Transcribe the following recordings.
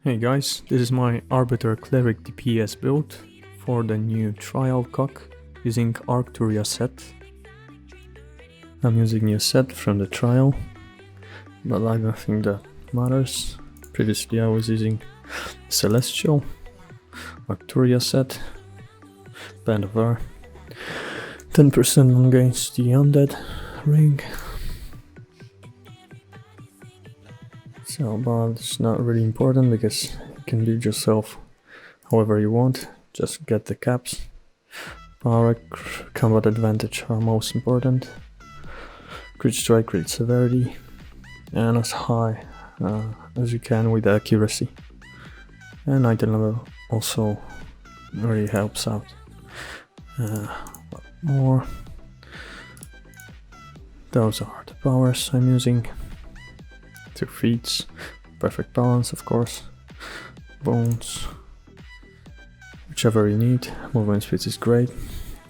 Hey guys, this is my Arbiter Cleric DPS build for the new trial CoK using Arcturia set. I'm using a set from the trial, but I don't think that matters. Previously I was using Celestial, Arcturia set, Band of Air, 10% against the Undead ring. So, but it's not really important because you can build yourself however you want, just get the caps. Power, combat advantage are most important. Crit strike, crit severity, and as high as you can with accuracy. And item level also really helps out. What more? Those are the powers I'm using. 2 feats, perfect balance of course, bones, whichever you need. Movement speed is great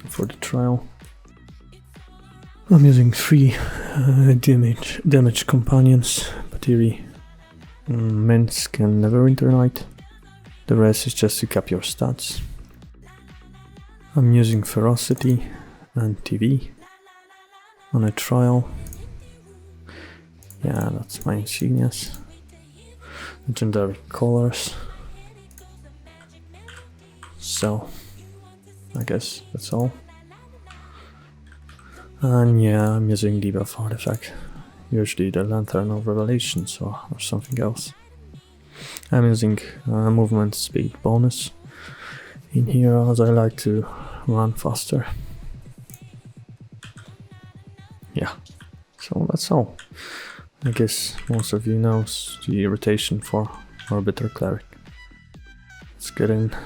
for the trial. I'm using 3 damage companions, Patiri, Minsk and Neverwinter Knight. The rest is just to cap your stats. I'm using Ferocity and TV on a trial. Yeah, that's my insignias. Legendary colors. So, I guess that's all. And yeah, I'm using debuff artifact. Usually the Lantern of Revelations or something else. I'm using movement speed bonus in here as I like to run faster. Yeah, so that's all. I guess most of you knows the rotation for Arbiter Cleric. Let's get into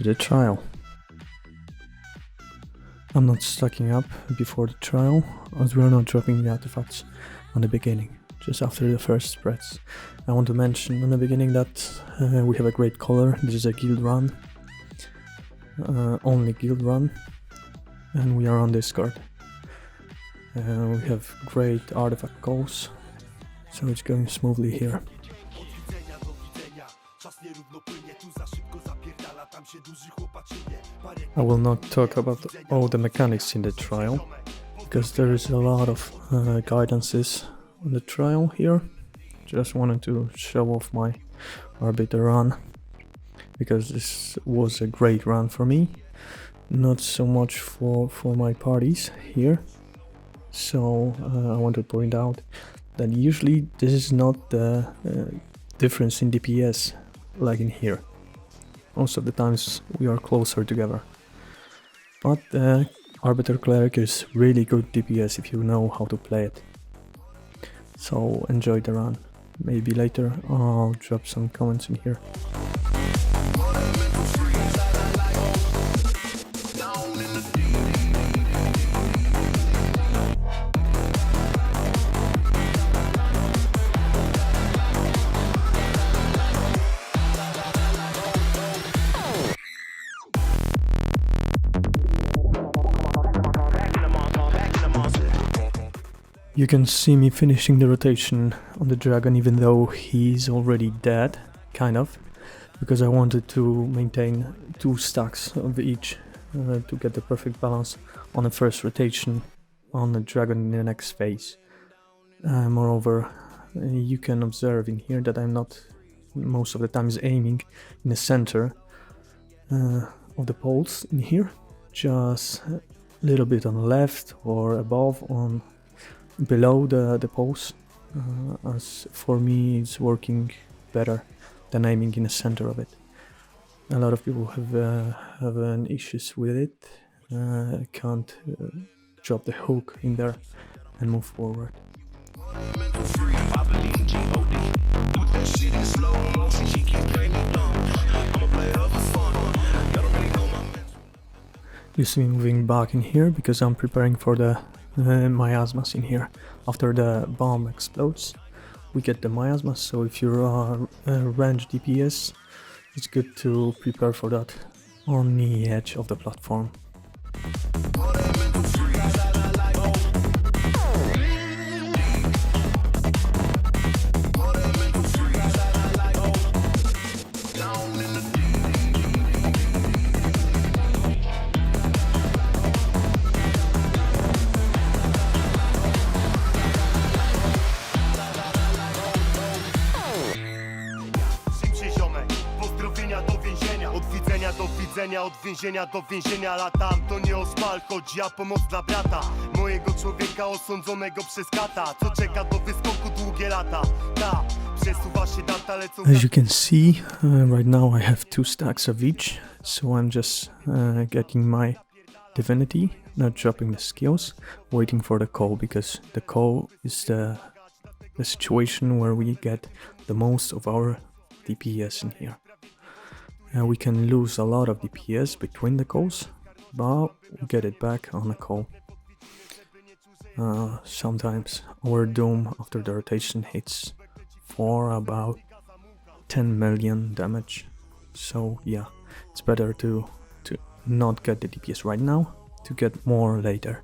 the trial. I'm not stacking up before the trial, as we are not dropping the artifacts on the beginning, just after the first spreads. I want to mention in the beginning that we have a great color. This is a guild run, only guild run, and we are on Discord. We have great artifact goals. So it's going smoothly here. I will not talk about all the mechanics in the trial, because there is a lot of guidances on the trial here. Just wanted to show off my Arbiter run, because this was a great run for me, not so much for my parties here. So I want to point out that usually this is not the difference in DPS like in here. Most of the times we are closer together. But Arbiter Cleric is really good DPS if you know how to play it. So enjoy the run. Maybe later I'll drop some comments in here. You can see me finishing the rotation on the dragon even though he's already dead, kind of, because I wanted to maintain 2 stacks of each to get the perfect balance on the first rotation on the dragon in the next phase. Moreover, you can observe in here that I'm not most of the times aiming in the center of the poles in here, just a little bit on the left or above on below the poles, as for me it's working better than aiming in the center of it. A lot of people have an issues with it, can't drop the hook in there and move forward. You see me moving back in here because I'm preparing for the miasmas in here. After the bomb explodes, we get the miasmas, so if you're a range DPS, it's good to prepare for that on the edge of the platform. powodzenia, od więzienia do więzienia latam. To nie o szpal chodzi, a pomoc dla brata, mojego człowieka osądzonego przez kata, co czeka do wyskoku długie lata. Ta przesuwa się data, lecą. As you can see, right now I have 2 stacks of each, so I'm just getting my divinity, not dropping the skills, waiting for the call, because the call is the situation where we get the most of our DPS in here. We can lose a lot of DPS between the calls, but we get it back on a call. Sometimes our doom after the rotation hits for about 10 million damage, so yeah, it's better to not get the DPS right now, to get more later.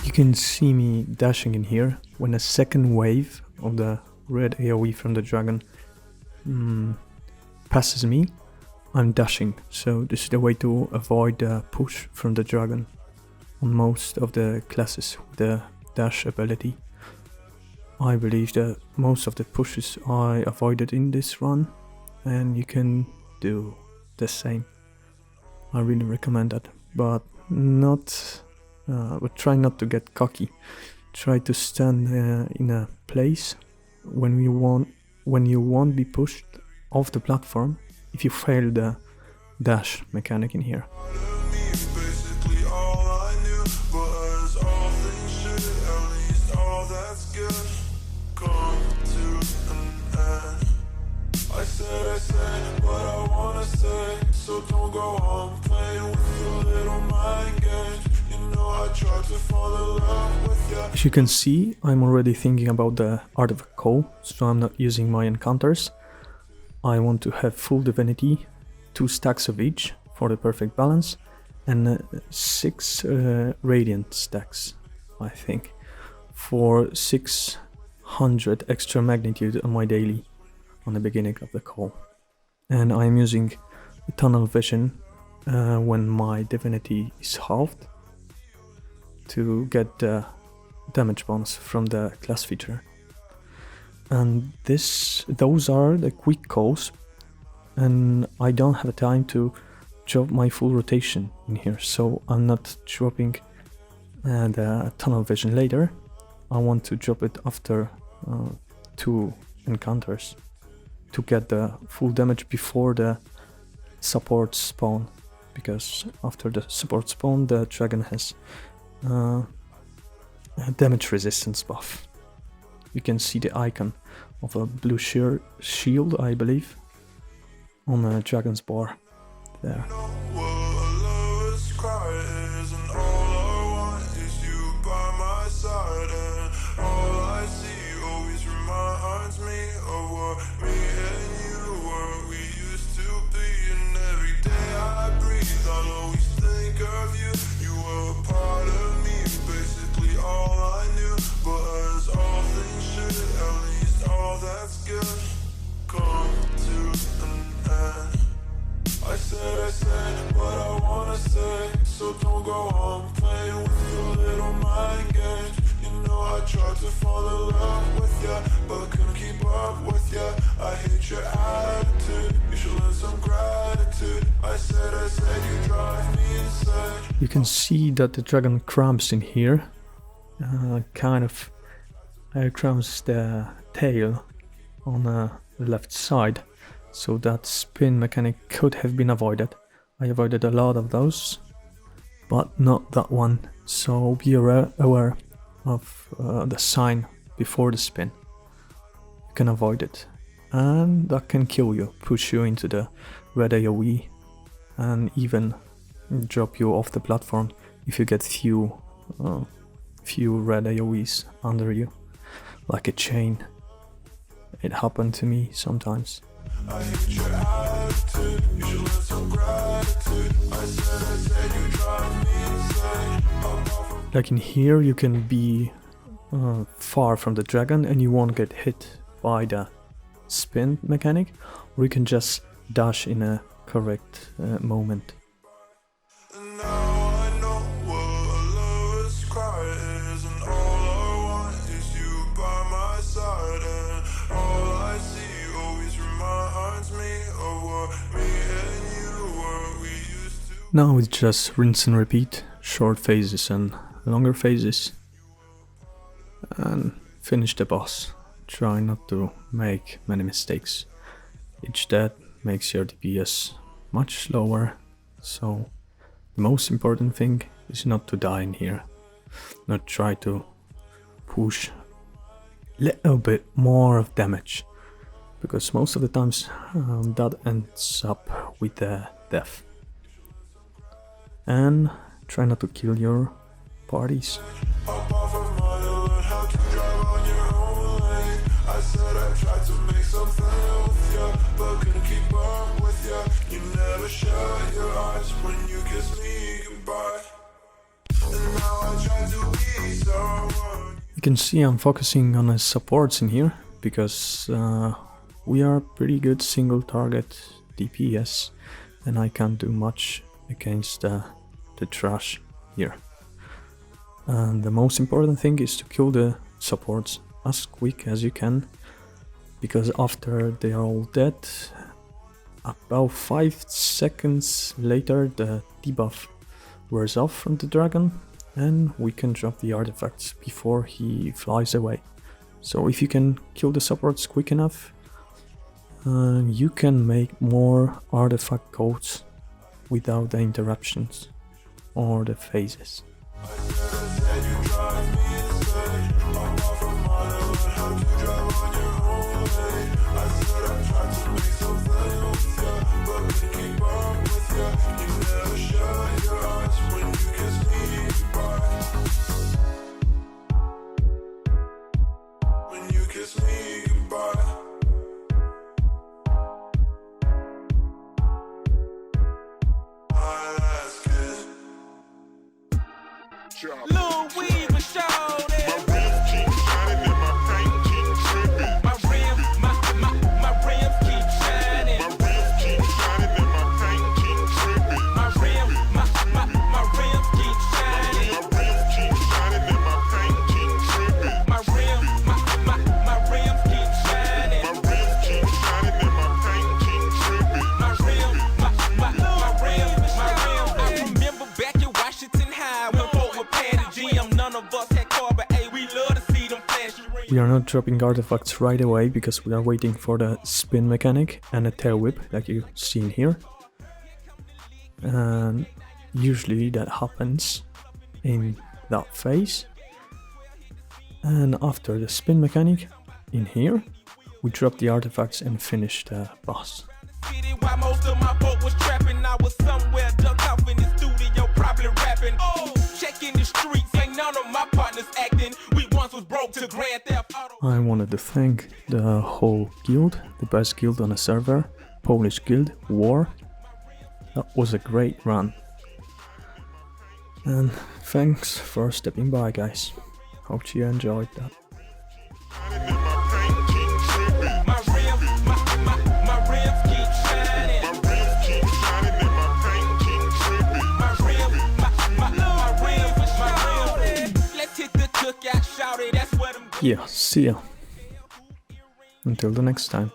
You can see me dashing in here when a second wave of the red AoE from the dragon passes me. I'm dashing, so this is the way to avoid the push from the dragon on most of the classes with the dash ability. I believe that most of the pushes I avoided in this run, and you can do the same. I really recommend that, but try not to get cocky. Try to stand in a place when you won't be pushed off the platform if you fail the dash mechanic in here. As you can see, I'm already thinking about the art of a CoK, so I'm not using my encounters. I want to have full divinity, 2 stacks of each for the perfect balance, and 6 radiant stacks, I think, for 600 extra magnitude on my daily on the beginning of the call. And I'm using tunnel vision when my divinity is halved to get the damage bonus from the class feature. And those are the quick calls, and I don't have time to drop my full rotation in here, so I'm not dropping the tunnel vision later. I want to drop it after 2 encounters to get the full damage before the support spawn, because after the support spawn the dragon has a damage resistance buff. You can see the icon of a blue shield, I believe, on a dragon's bar there. You can see that the dragon cramps in here, kind of cramps the tail on the left side, so that spin mechanic could have been avoided. I avoided a lot of those, but not that one, so be aware of the sign before the spin. You can avoid it, and that can kill you, push you into the red AoE, and even drop you off the platform if you get few red AoEs under you, like a chain. It happened to me sometimes. Like in here, you can be far from the dragon and you won't get hit by the spin mechanic, or you can just dash in a correct moment. Now it's just rinse and repeat, short phases and longer phases, and finish the boss. Try not to make many mistakes. Each death makes your DPS much lower, so the most important thing is not to die in here. Not try to push a little bit more of damage, because most of the times that ends up with the death. And try not to kill your parties. You can see I'm focusing on the supports in here, because we are pretty good single target DPS, and I can't do much against the trash here. And the most important thing is to kill the supports as quick as you can, because after they are all dead, about 5 seconds later the debuff wears off from the dragon, and we can drop the artifacts before he flies away. So if you can kill the supports quick enough, you can make more artifact codes without the interruptions or the phases. We are not dropping artifacts right away because we are waiting for the spin mechanic and a tail whip like you see in here. And usually that happens in that phase. And after the spin mechanic in here, we drop the artifacts and finish the boss. I wanted to thank the whole guild, the best guild on the server, Polish Guild War. That was a great run. And thanks for stepping by, guys. Hope you enjoyed that. Yeah, see ya. Until the next time.